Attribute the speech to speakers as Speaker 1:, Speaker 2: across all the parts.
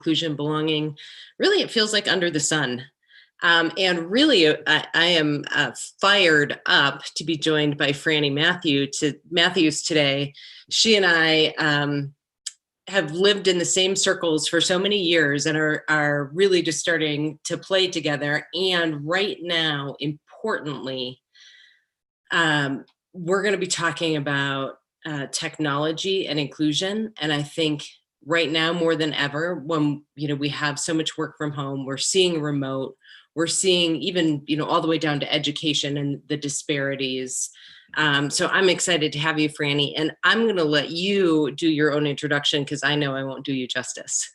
Speaker 1: inclusion, belonging. Really, it feels like under the sun. And really, I am fired up to be joined by Frannie Matthews today. She and I have lived in the same circles for so many years and are really just starting to play together. And right now, importantly, we're going to be talking about technology and inclusion. And I think right now, more than ever, when we have so much work from home, we're seeing remote, we're seeing even all the way down to education and the disparities. So I'm excited to have you, Frannie, and I'm going to let you do your own introduction because I know I won't do you justice.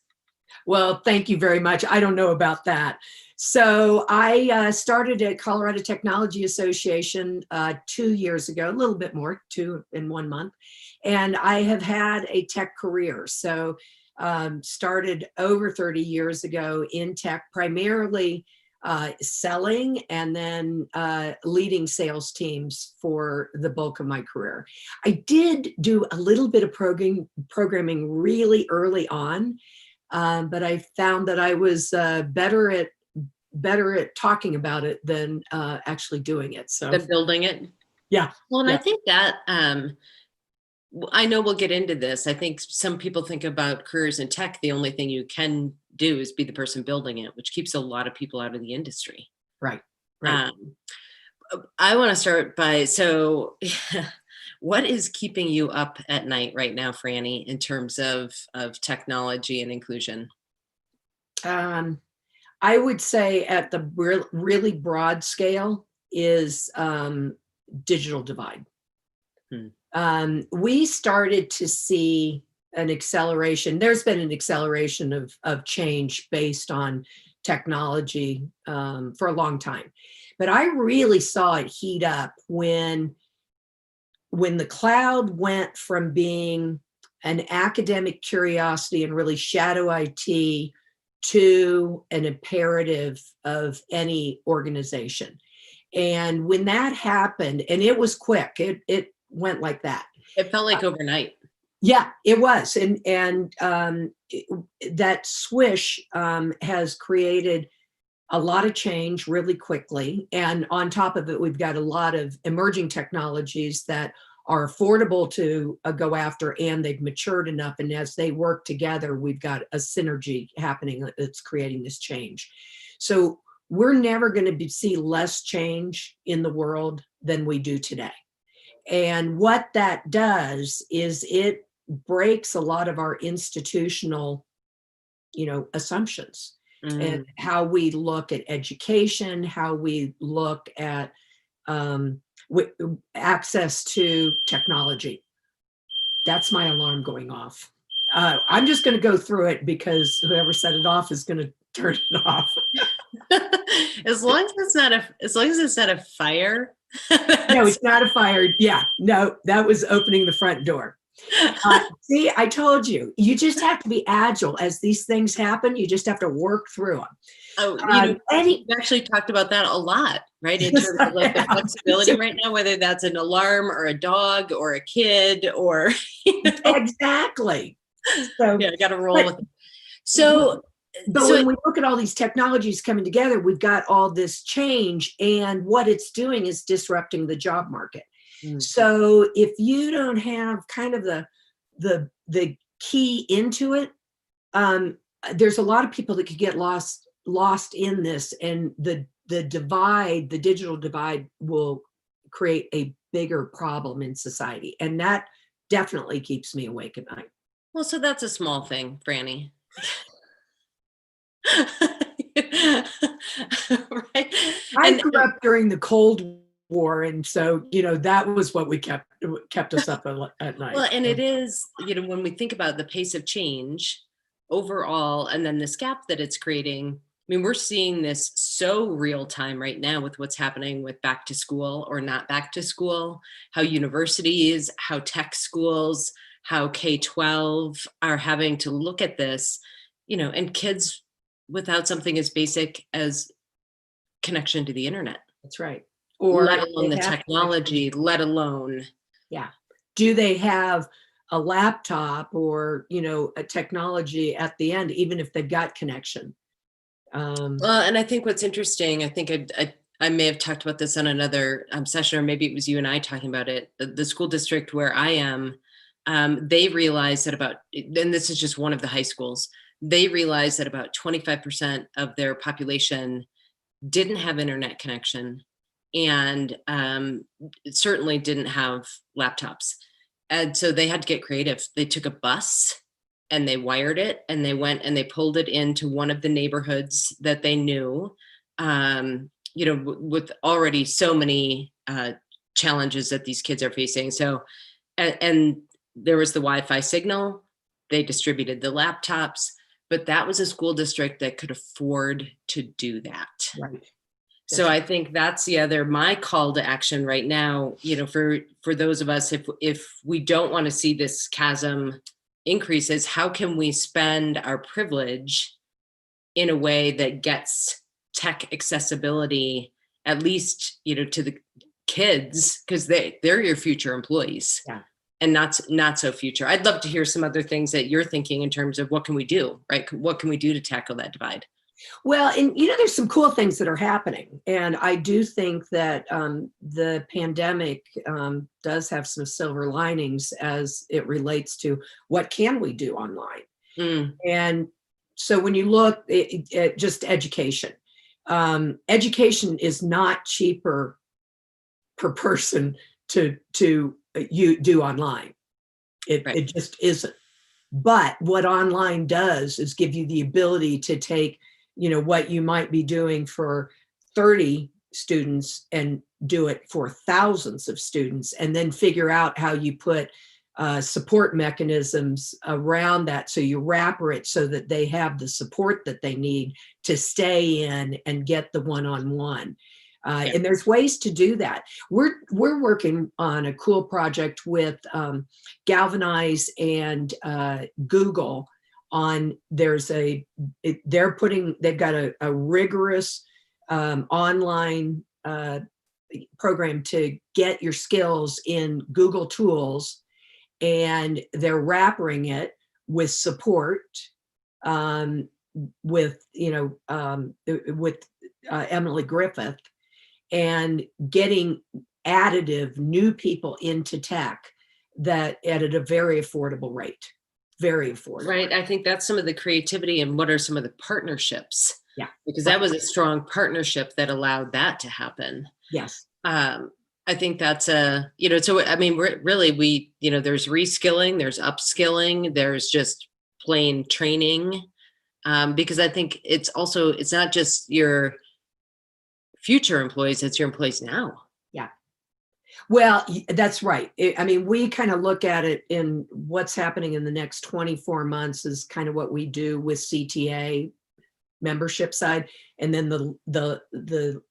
Speaker 2: Well, thank you very much. I don't know about that. So I started at Colorado Technology Association 2 years ago, a little bit more, 2 in 1 month. And I have had a tech career. So started over 30 years ago in tech, primarily selling and then leading sales teams for the bulk of my career. I did do a little bit of programming really early on, but I found that I was better at talking about it than actually doing it. So
Speaker 1: than building it.
Speaker 2: Yeah.
Speaker 1: Well, and
Speaker 2: yeah.
Speaker 1: I think that I know we'll get into this. I think some people think about careers in tech. The only thing you can do is be the person building it, which keeps a lot of people out of the industry.
Speaker 2: Right.
Speaker 1: I want to start by, what is keeping you up at night right now, Frannie, in terms of technology and inclusion?
Speaker 2: I would say at the really broad scale is digital divide. We started to see an acceleration. There's been an acceleration of change based on technology for a long time. But I really saw it heat up when the cloud went from being an academic curiosity and really shadow IT to an imperative of any organization. And when that happened, and it was quick, it went like that.
Speaker 1: It felt like overnight.
Speaker 2: Yeah, it was. And that swish has created a lot of change really quickly. And on top of it, we've got a lot of emerging technologies that are affordable to go after, and they've matured enough. And as they work together, we've got a synergy happening that's creating this change. So we're never going to see less change in the world than we do today. And what that does is it breaks a lot of our institutional, assumptions and how we look at education, how we look at access to technology. That's my alarm going off. I'm just going to go through it because whoever set it off is going to turn it off.
Speaker 1: As long as it's not a fire.
Speaker 2: No, it's not a fire. Yeah, no, that was opening the front door. See, I told you, you just have to be agile as these things happen. You just have to work through them.
Speaker 1: Oh, we actually talked about that a lot, right? In terms of like the flexibility right now, whether that's an alarm or a dog or a kid or
Speaker 2: Exactly. So
Speaker 1: yeah, I got to roll with it. So
Speaker 2: when we look at all these technologies coming together, we've got all this change, and what it's doing is disrupting the job market. So if you don't have kind of the key into it, there's a lot of people that could get lost in this, and the digital divide will create a bigger problem in society, and that definitely keeps me awake at night.
Speaker 1: Well, so that's a small thing, Frannie. Right?
Speaker 2: I grew up during the Cold War, and so that was what we kept us up at night.
Speaker 1: Well, and it is, when we think about the pace of change overall, and then this gap that it's creating. I mean, we're seeing this so real time right now with what's happening with back to school or not back to school, how universities, how tech schools, how K-12 are having to look at this, and kids without something as basic as connection to the internet.
Speaker 2: That's right.
Speaker 1: Or let alone the technology, let alone.
Speaker 2: Yeah. Do they have a laptop or, a technology at the end, even if they've got connection.
Speaker 1: Well, and I think what's interesting, I think I may have talked about this on another session, or maybe it was you and I talking about it. The school district where I am, they realized that and this is just one of the high schools, they realized that about 25% of their population didn't have internet connection, and certainly didn't have laptops. And so they had to get creative. They took a bus and they wired it, and they went and they pulled it into one of the neighborhoods that they knew, with already so many challenges that these kids are facing. So, and there was the Wi-Fi signal. They distributed the laptops, but that was a school district that could afford to do that.
Speaker 2: Right.
Speaker 1: So I think that's the other, my call to action right now, for those of us, if we don't want to see this chasm increases, how can we spend our privilege in a way that gets tech accessibility, at least, to the kids, because they're your future employees.
Speaker 2: Yeah.
Speaker 1: And not so future. I'd love to hear some other things that you're thinking in terms of what can we do, right? What can we do to tackle that divide?
Speaker 2: Well, and there's some cool things that are happening. And I do think that the pandemic does have some silver linings as it relates to what can we do online. And so when you look at just education, education is not cheaper per person to you do online. It just isn't. But what online does is give you the ability to take what you might be doing for 30 students and do it for thousands of students, and then figure out how you put support mechanisms around that. So you wrapper it so that they have the support that they need to stay in and get the one-on-one. And there's ways to do that. We're working on a cool project with Galvanize and Google on, they've got a rigorous online program to get your skills in Google tools, and they're wrapping it with support, with Emily Griffith, and getting additive new people into tech that at a very affordable rate. Very affordable.
Speaker 1: Right. I think that's some of the creativity, and what are some of the partnerships?
Speaker 2: Yeah.
Speaker 1: Because that was a strong partnership that allowed that to happen.
Speaker 2: Yes.
Speaker 1: I think that's so I mean, there's reskilling, there's upskilling, there's just plain training. Because I think it's not just your future employees, it's your employees now.
Speaker 2: Yeah. Well, that's right. I mean, we kind of look at it in what's happening in the next 24 months is kind of what we do with CTA membership side. And then the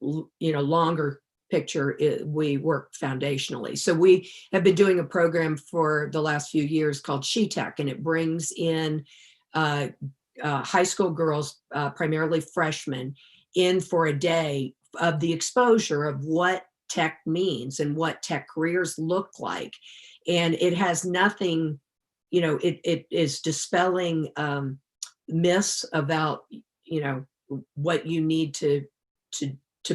Speaker 2: longer picture, we work foundationally. So we have been doing a program for the last few years called She Tech, and it brings in high school girls, primarily freshmen, in for a day of the exposure of what tech means and what tech careers look like. And it has nothing, it is dispelling myths about, what you need to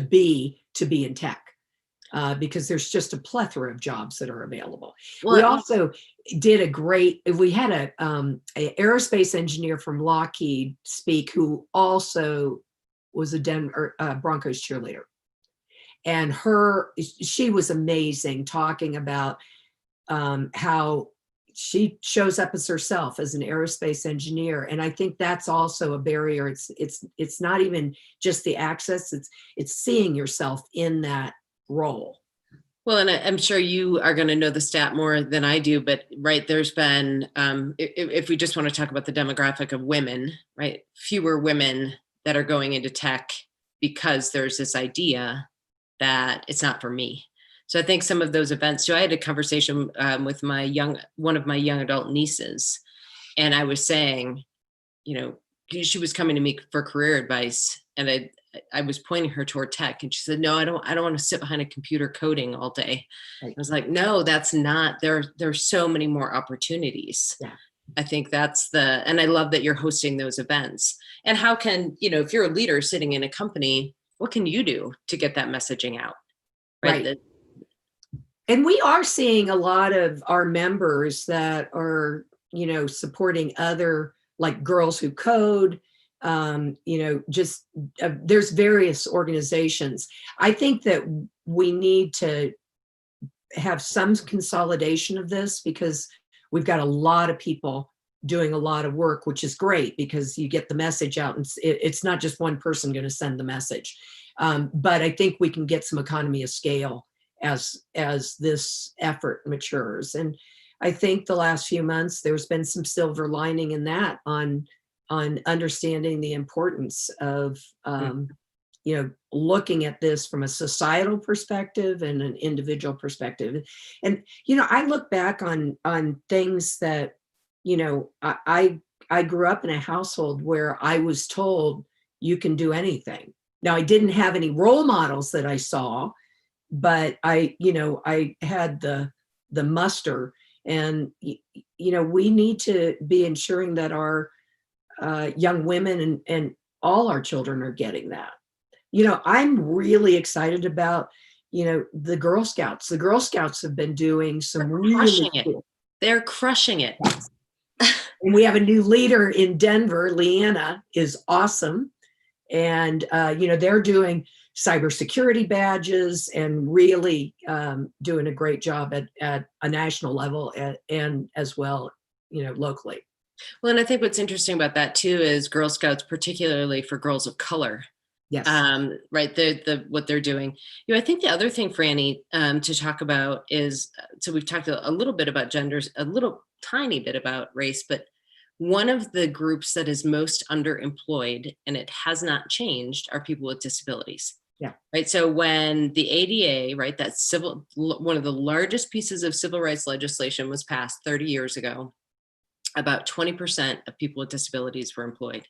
Speaker 2: be in tech. Because there's just a plethora of jobs that are available. Well, we also did we had a aerospace engineer from Lockheed speak, who also was a Denver Broncos cheerleader. And she was amazing, talking about how she shows up as herself as an aerospace engineer. And I think that's also a barrier. It's not even just the access, it's seeing yourself in that role.
Speaker 1: Well, and I'm sure you are going to know the stat more than I do, but right, there's been, if we just want to talk about the demographic of women, right, fewer women that are going into tech because there's this idea that it's not for me. So I think some of those events, so I had a conversation with one of my young adult nieces, and I was saying, she was coming to me for career advice, and I was pointing her toward tech, and she said, no, I don't want to sit behind a computer coding all day.
Speaker 2: Right.
Speaker 1: I was like, no, that's not, there's so many more opportunities.
Speaker 2: Yeah.
Speaker 1: I think and I love that you're hosting those events. And how can, if you're a leader sitting in a company, what can you do to get that messaging out?
Speaker 2: Right. And we are seeing a lot of our members that are, supporting other, like Girls Who Code, just there's various organizations. I think that we need to have some consolidation of this, because we've got a lot of people doing a lot of work, which is great because you get the message out, and it's not just one person going to send the message. But I think we can get some economy of scale as this effort matures. And I think the last few months, there's been some silver lining in that, on understanding the importance of, looking at this from a societal perspective and an individual perspective. And, I look back on things that, I grew up in a household where I was told you can do anything. Now, I didn't have any role models that I saw, but I had the muster, and, we need to be ensuring that our young women and all our children are getting that. I'm really excited about, the Girl Scouts. The Girl Scouts have been doing some really cool.
Speaker 1: They're crushing it.
Speaker 2: And we have a new leader in Denver. Leanna is awesome. And, they're doing cybersecurity badges and really doing a great job at a national level, and as well, locally.
Speaker 1: Well, and I think what's interesting about that too is Girl Scouts, particularly for girls of color.
Speaker 2: Yes.
Speaker 1: Right. What they're doing. I think the other thing, Frannie, to talk about is, so we've talked a little bit about genders, a little tiny bit about race, but one of the groups that is most underemployed, and it has not changed, are people with disabilities.
Speaker 2: Yeah.
Speaker 1: Right. So when the ADA, right, one of the largest pieces of civil rights legislation was passed 30 years ago, about 20% of people with disabilities were employed.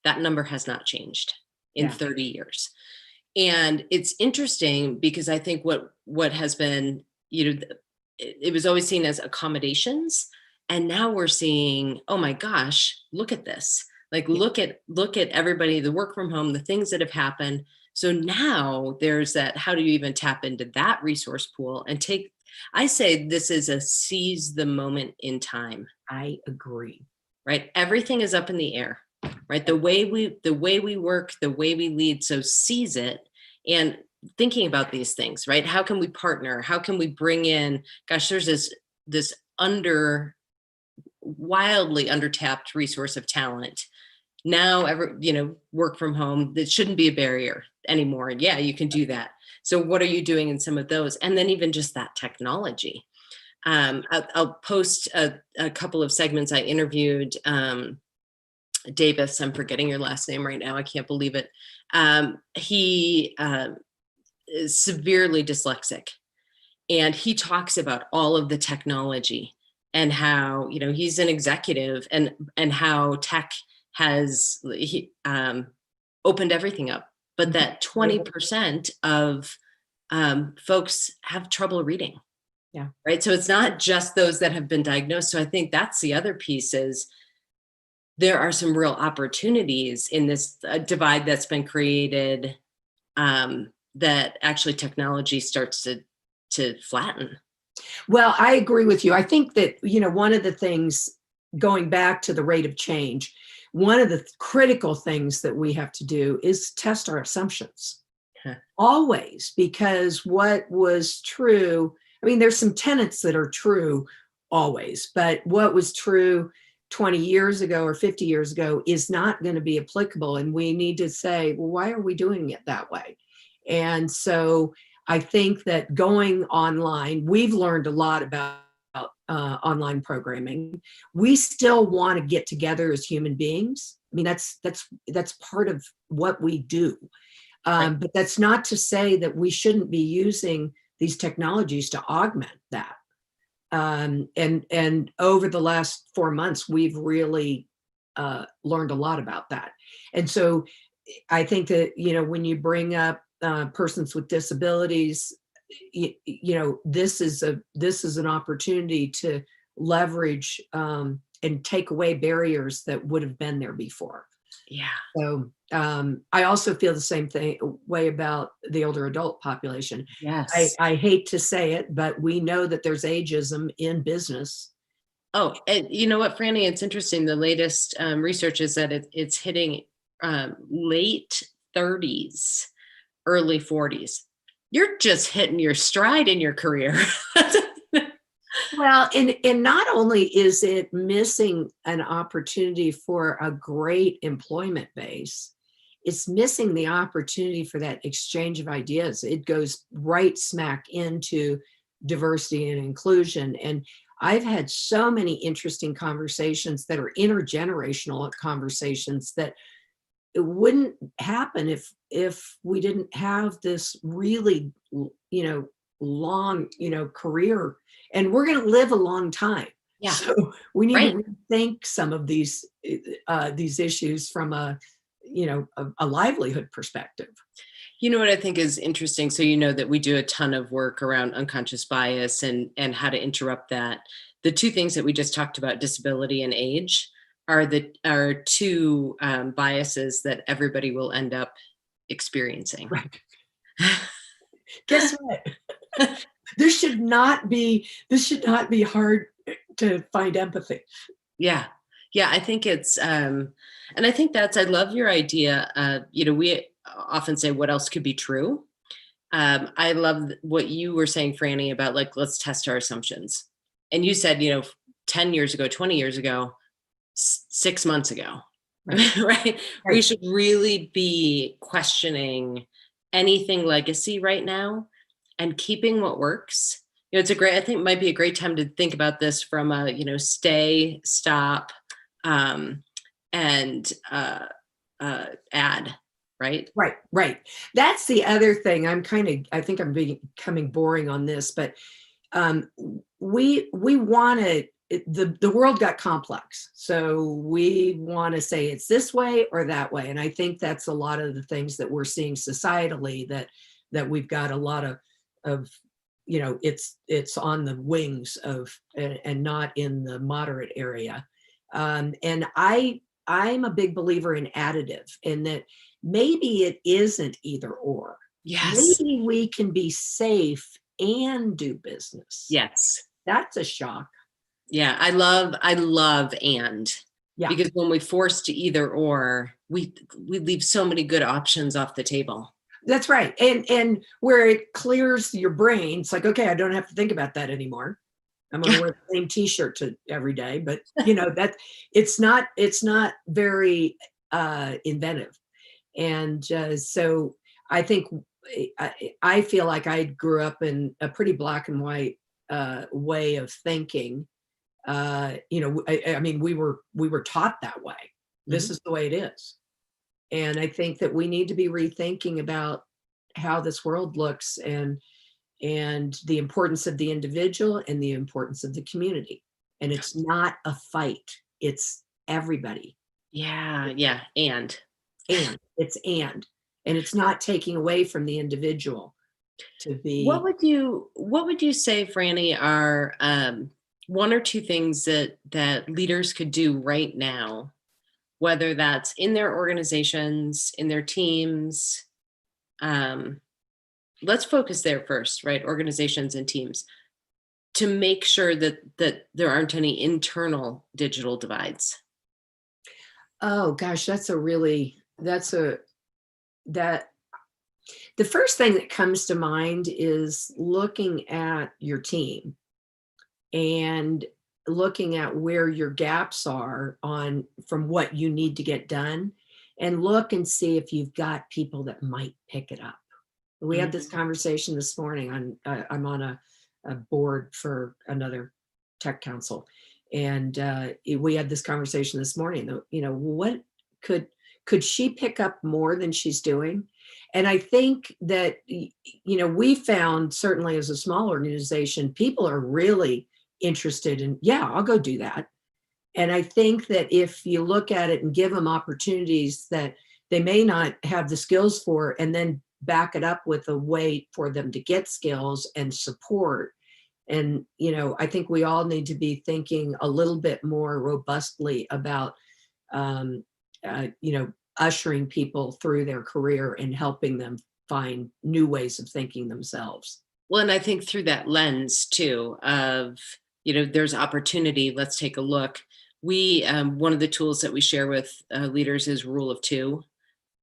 Speaker 1: That number has not changed in 30 years. And it's interesting because I think what has been, it was always seen as accommodations. And now we're seeing, oh my gosh, look at this. Like, look at everybody, the work from home, the things that have happened. So now there's that, how do you even tap into that resource pool and I say this is a seize the moment in time.
Speaker 2: I agree.
Speaker 1: Right? Everything is up in the air, right? The way we work, the way we lead. So seize it, and thinking about these things, right? How can we partner? How can we bring in, gosh, there's this wildly undertapped resource of talent. Now, work from home, that shouldn't be a barrier anymore. Yeah, you can do that. So what are you doing in some of those? And then even just that technology. I'll post a couple of segments. I interviewed Davis. I'm forgetting your last name right now. I can't believe it. He is severely dyslexic. And he talks about all of the technology and how, he's an executive, and how tech has opened everything up. But that 20% of folks have trouble reading.
Speaker 2: Yeah.
Speaker 1: Right. So it's not just those that have been diagnosed. So I think that's the other piece, is there are some real opportunities in this divide that's been created, that actually technology starts to flatten.
Speaker 2: Well, I agree with you. I think that, one of the things, going back to the rate of change, one of the critical things that we have to do is test our assumptions. Always, because what was true, there's some tenets that are true always, but what was true 20 years ago or 50 years ago is not going to be applicable. And we need to say, well, why are we doing it that way? And so I think that going online, we've learned a lot about online programming. We still want to get together as human beings. That's part of what we do. But that's not to say that we shouldn't be using these technologies to augment that. And over the last 4 months, we've really learned a lot about that. And so I think that, when you bring up persons with disabilities, this is an opportunity to leverage and take away barriers that would have been there before.
Speaker 1: Yeah.
Speaker 2: So I also feel the same way about the older adult population.
Speaker 1: Yes.
Speaker 2: I hate to say it, but we know that there's ageism in business.
Speaker 1: Oh, and you know what, Franny, it's interesting. The latest research is that it's hitting late 30s, early 40s. You're just hitting your stride in your career.
Speaker 2: Well, and not only is it missing an opportunity for a great employment base, it's missing the opportunity for that exchange of ideas. It goes right smack into diversity and inclusion. And I've had so many interesting conversations that are intergenerational conversations that it wouldn't happen if we didn't have this really, long, career, and we're going to live a long time.
Speaker 1: Yeah.
Speaker 2: So we need
Speaker 1: Right.
Speaker 2: to rethink some of these issues from a livelihood perspective.
Speaker 1: You know what I think is interesting? So you know that we do a ton of work around unconscious bias and how to interrupt that. The two things that we just talked about, disability and age, are two biases that everybody will end up experiencing.
Speaker 2: Right. Guess what? This should not be hard to find empathy.
Speaker 1: Yeah. Yeah. I think it's, and I think I love your idea. We often say what else could be true. I love what you were saying, Franny, about like, let's test our assumptions. And you said, 10 years ago, 20 years ago, 6 months ago,
Speaker 2: Right.
Speaker 1: right? We should really be questioning anything legacy right now and keeping what works. I think it might be a great time to think about this from a, stay, stop, and add, right?
Speaker 2: Right. That's the other thing. I think I'm becoming boring on this, but we want to, the world got complex. So we want to say it's this way or that way. And I think that's a lot of the things that we're seeing societally, that we've got a lot of it's on the wings of, and not in the moderate area. And I'm a big believer in additive, in that maybe it isn't either or.
Speaker 1: Yes.
Speaker 2: Maybe we can be safe and do business.
Speaker 1: Yes.
Speaker 2: That's a shock.
Speaker 1: Yeah. I love and.
Speaker 2: Yeah.
Speaker 1: Because when we force to either or, we leave so many good options off the table.
Speaker 2: That's right. And where it clears your brain, it's like, okay, I don't have to think about that anymore. I'm going to wear the same t-shirt every day, but that it's not very inventive. And so I think I feel like I grew up in a pretty black and white way of thinking. I mean, we were taught that way. This is the way it is. And I think that we need to be rethinking about how this world looks, and the importance of the individual and the importance of the community. And it's not a fight. It's everybody.
Speaker 1: Yeah. Yeah. And
Speaker 2: it's not taking away from the individual to be.
Speaker 1: What would you say, Franny, are one or two things that leaders could do right now, whether that's in their organizations, in their teams? Let's focus there first, right? Organizations and teams, to make sure that there aren't any internal digital divides.
Speaker 2: Oh gosh, the first thing that comes to mind is looking at your team and looking at where your gaps are from what you need to get done, and look and see if you've got people that might pick it up. We had this conversation this morning. I'm on a board for another tech council, and we had this conversation this morning. What could she pick up more than she's doing? And I think that we found, certainly as a small organization, people are really interested in, yeah, I'll go do that. And I think that if you look at it and give them opportunities that they may not have the skills for, and then back it up with a way for them to get skills and support. And, I think we all need to be thinking a little bit more robustly about, um, ushering people through their career and helping them find new ways of thinking themselves.
Speaker 1: Well, and I think through that lens too of, there's opportunity. Let's take a look. One of the tools that we share with leaders is rule of two.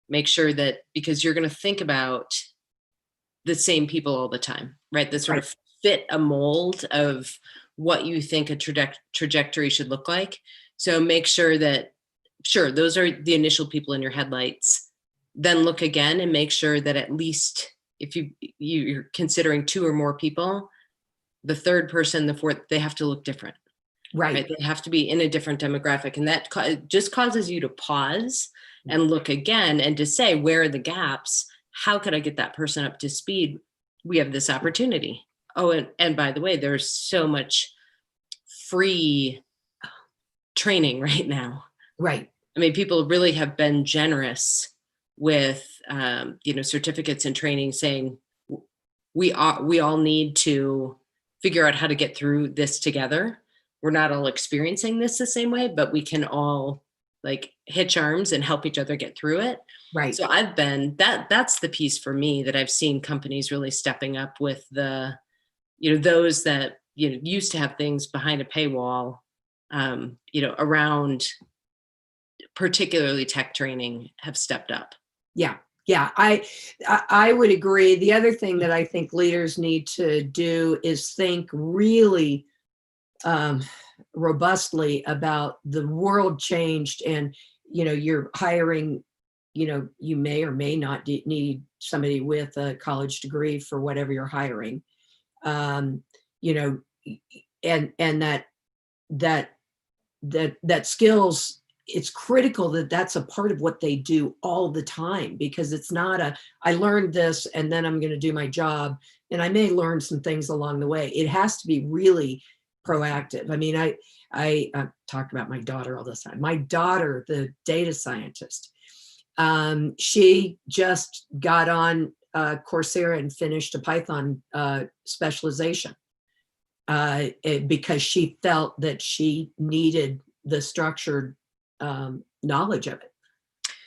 Speaker 1: Make sure that, because you're going to think about the same people all the time, right? That sort
Speaker 2: Right.
Speaker 1: of fit a mold of what you think a trajectory should look like. So make sure that, sure, those are the initial people in your headlights. Then look again and make sure that at least if you're considering two or more people, the third person, the fourth, they have to look different.
Speaker 2: Right.
Speaker 1: They have to be in a different demographic. And that just causes you to pause and look again and to say, where are the gaps? How could I get that person up to speed? We have this opportunity. Oh, and by the way, there's so much free training right now.
Speaker 2: Right.
Speaker 1: I mean, people really have been generous with, certificates and training, saying we all need to figure out how to get through this together. We're not all experiencing this the same way, but we can all like hitch arms and help each other get through it.
Speaker 2: Right.
Speaker 1: So that's the piece for me that I've seen companies really stepping up with the, those that, used to have things behind a paywall, around particularly tech training have stepped up.
Speaker 2: Yeah. Yeah. I would agree. The other thing that I think leaders need to do is think really robustly about the world changed, and you're hiring, you may or may not need somebody with a college degree for whatever you're hiring, and that skills, it's critical that that's a part of what they do all the time, because it's not I learned this and then I'm going to do my job, and I may learn some things along the way. It has to be really proactive. I mean, I talk about my daughter all the time. My daughter, the data scientist, she just got on Coursera and finished a Python specialization because she felt that she needed the structured knowledge of it.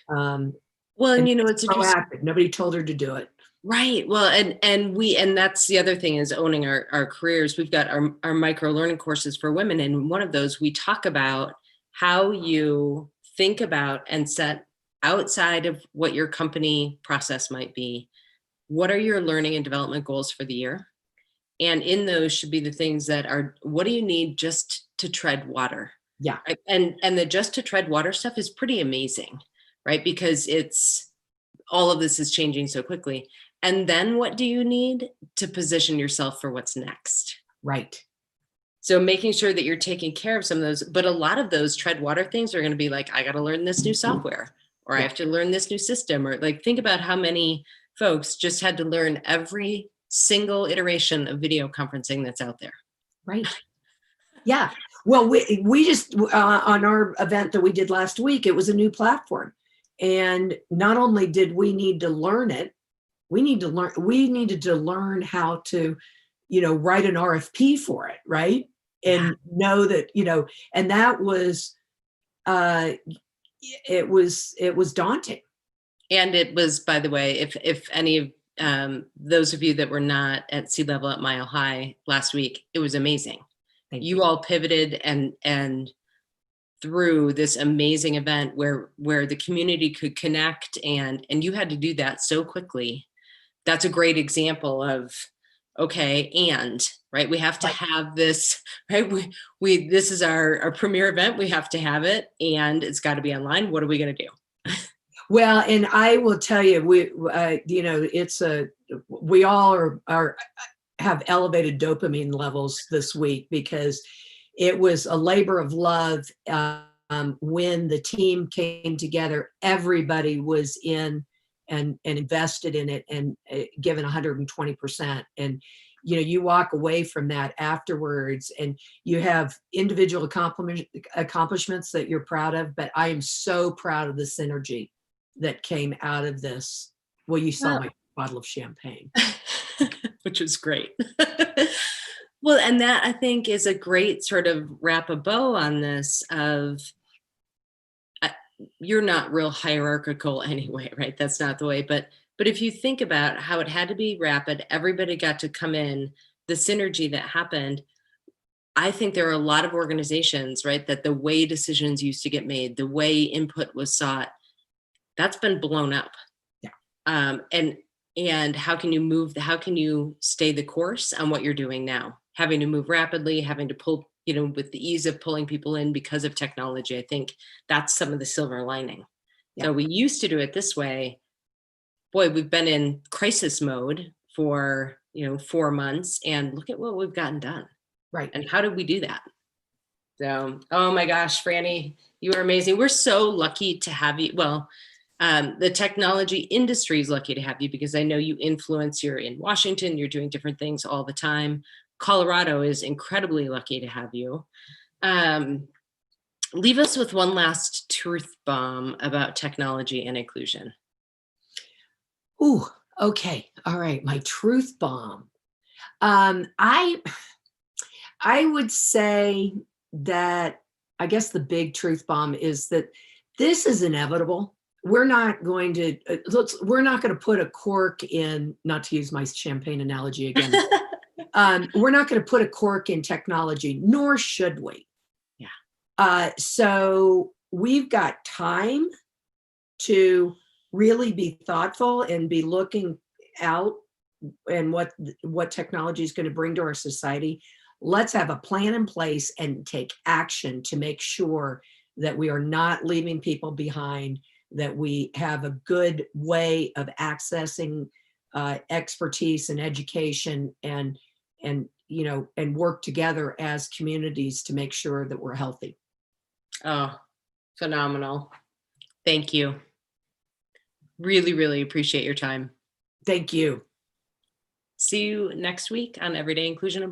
Speaker 1: Well, and
Speaker 2: it's
Speaker 1: it's interesting.
Speaker 2: proactive. Nobody told her to do it.
Speaker 1: Right. Well, and that's the other thing, is owning our careers. We've got our micro learning courses for women. And one of those, we talk about how you think about and set outside of what your company process might be. What are your learning and development goals for the year? And in those should be the things that are, what do you need just to tread water?
Speaker 2: Yeah.
Speaker 1: Right? And the just to tread water stuff is pretty amazing, right? Because it's, all of this is changing so quickly. And then what do you need to position yourself for what's next?
Speaker 2: Right.
Speaker 1: So making sure that you're taking care of some of those, but a lot of those tread water things are going to be like, I got to learn this new software, or I have to learn this new system, or like, think about how many folks just had to learn every single iteration of video conferencing that's out there.
Speaker 2: Right. Yeah. Well, we just, on our event that we did last week, it was a new platform. And not only did we need to learn it, we needed to learn how to, write an RFP for it. Right. And know that, and that was, it was daunting.
Speaker 1: And it was, by the way, if any of those of you that were not at Sea Level at Mile High last week, it was amazing.
Speaker 2: Thank
Speaker 1: you all pivoted and through this amazing event where the community could connect, and you had to do that so quickly. That's a great example of, okay, and right, we have to have this, right? We this is our premier event. We have to have it, and it's got to be online. What are we going to do?
Speaker 2: Well, and I will tell you, we all have elevated dopamine levels this week, because it was a labor of love. When the team came together, everybody was in and invested in it, and given 120%. And you walk away from that afterwards, and you have individual accomplishments that you're proud of. But I am so proud of the synergy that came out of this. Well, you saw
Speaker 1: Well,
Speaker 2: my bottle of champagne.
Speaker 1: which was great. Well, and that I think is a great sort of wrap a bow on this of you're not real hierarchical anyway, right? That's not the way. But if you think about how it had to be rapid, everybody got to come in, the synergy that happened. I think there are a lot of organizations, right, that the way decisions used to get made, the way input was sought, that's been blown up.
Speaker 2: Yeah.
Speaker 1: And how can you move? How can you stay the course on what you're doing now? Having to move rapidly, having to pull, with the ease of pulling people in because of technology. I think that's some of the silver lining.
Speaker 2: Yeah.
Speaker 1: So we used to do it this way. Boy, we've been in crisis mode for 4 months, and look at what we've gotten done.
Speaker 2: Right.
Speaker 1: And how did we do that? So, oh my gosh, Frannie, you are amazing. We're so lucky to have you. Well, the technology industry is lucky to have you because I know you influence. You're in Washington, you're doing different things all the time. Colorado is incredibly lucky to have you. Leave us with one last truth bomb about technology and inclusion.
Speaker 2: Ooh, okay. All right. My truth bomb. I would say that I guess the big truth bomb is that this is inevitable. We're not going to put a cork in, not to use my champagne analogy again. We're not going to put a cork in technology, nor should we.
Speaker 1: Yeah.
Speaker 2: So we've got time to really be thoughtful and be looking out and what technology is going to bring to our society. Let's have a plan in place and take action to make sure that we are not leaving people behind, that we have a good way of accessing expertise and education and work together as communities to make sure that we're healthy.
Speaker 1: Oh, phenomenal. Thank you. Really, really appreciate your time.
Speaker 2: Thank you.
Speaker 1: See you next week on Everyday Inclusion.